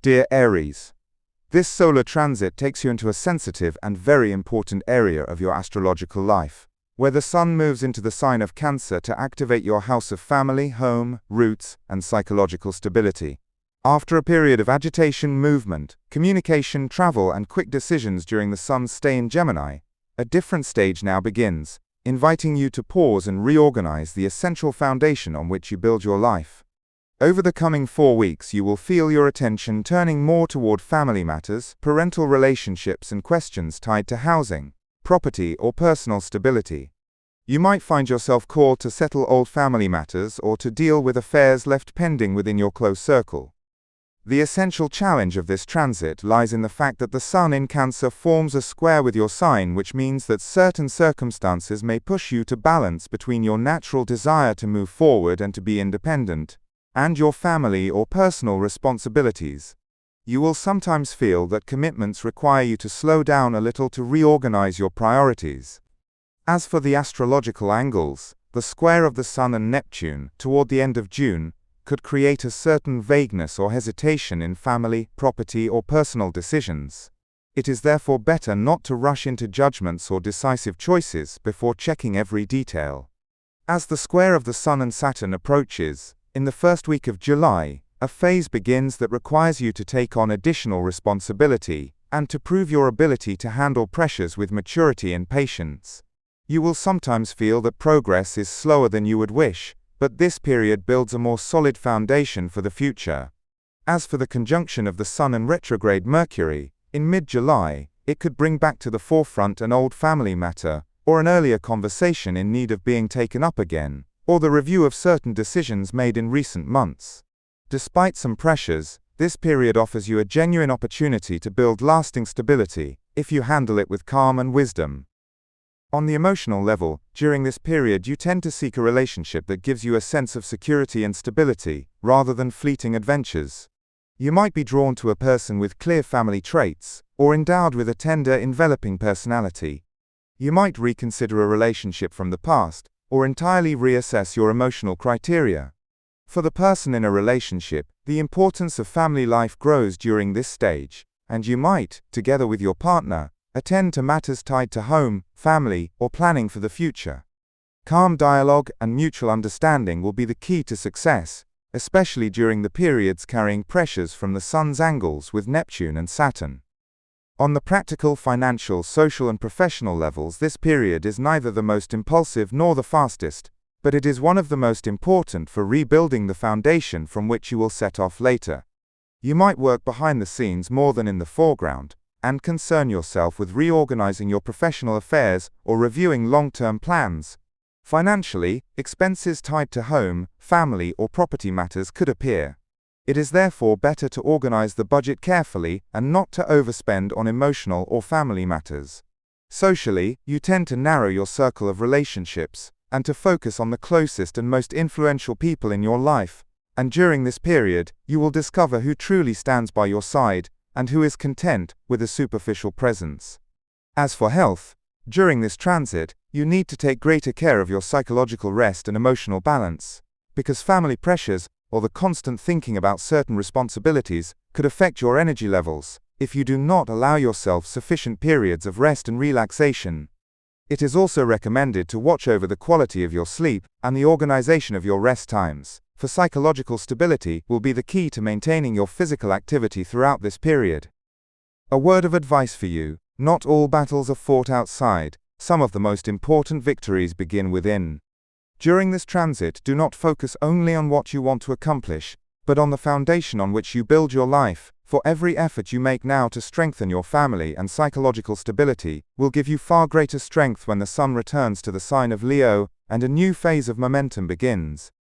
Dear Aries, this solar transit takes you into a sensitive and very important area of your astrological life, where the Sun moves into the sign of Cancer to activate your house of family, home, roots, and psychological stability. After a period of agitation, movement, communication, travel, and quick decisions during the Sun's stay in Gemini, a different stage now begins, inviting you to pause and reorganize the essential foundation on which you build your life. Over the coming 4 weeks, you will feel your attention turning more toward family matters, parental relationships, and questions tied to housing, property, or personal stability. You might find yourself called to settle old family matters or to deal with affairs left pending within your close circle. The essential challenge of this transit lies in the fact that the Sun in Cancer forms a square with your sign, which means that certain circumstances may push you to balance between your natural desire to move forward and to be independent, and your family or personal responsibilities. You will sometimes feel that commitments require you to slow down a little to reorganize your priorities. As for the astrological angles, the square of the Sun and Neptune, toward the end of June, could create a certain vagueness or hesitation in family, property, or personal decisions. It is therefore better not to rush into judgments or decisive choices before checking every detail. As the square of the Sun and Saturn approaches, in the first week of July, a phase begins that requires you to take on additional responsibility and to prove your ability to handle pressures with maturity and patience. You will sometimes feel that progress is slower than you would wish, but this period builds a more solid foundation for the future. As for the conjunction of the Sun and retrograde Mercury, in mid-July, it could bring back to the forefront an old family matter, or an earlier conversation in need of being taken up again, or the review of certain decisions made in recent months. Despite some pressures, this period offers you a genuine opportunity to build lasting stability, if you handle it with calm and wisdom. On the emotional level, during this period you tend to seek a relationship that gives you a sense of security and stability, rather than fleeting adventures. You might be drawn to a person with clear family traits, or endowed with a tender, enveloping personality. You might reconsider a relationship from the past, or entirely reassess your emotional criteria. For the person in a relationship, the importance of family life grows during this stage, and you might, together with your partner, attend to matters tied to home, family, or planning for the future. Calm dialogue and mutual understanding will be the key to success, especially during the periods carrying pressures from the Sun's angles with Neptune and Saturn. On the practical, financial, social, and professional levels, this period is neither the most impulsive nor the fastest, but it is one of the most important for rebuilding the foundation from which you will set off later. You might work behind the scenes more than in the foreground, and concern yourself with reorganizing your professional affairs or reviewing long-term plans. Financially, expenses tied to home, family, or property matters could appear. It is therefore better to organize the budget carefully and not to overspend on emotional or family matters. Socially, you tend to narrow your circle of relationships and to focus on the closest and most influential people in your life, and during this period, you will discover who truly stands by your side and who is content with a superficial presence. As for health, during this transit, you need to take greater care of your psychological rest and emotional balance, because family pressures or the constant thinking about certain responsibilities could affect your energy levels if you do not allow yourself sufficient periods of rest and relaxation. It is also recommended to watch over the quality of your sleep and the organization of your rest times, for psychological stability will be the key to maintaining your physical activity throughout this period. A word of advice for you: not all battles are fought outside, some of the most important victories begin within. During this transit, do not focus only on what you want to accomplish, but on the foundation on which you build your life, for every effort you make now to strengthen your family and psychological stability will give you far greater strength when the Sun returns to the sign of Leo and a new phase of momentum begins.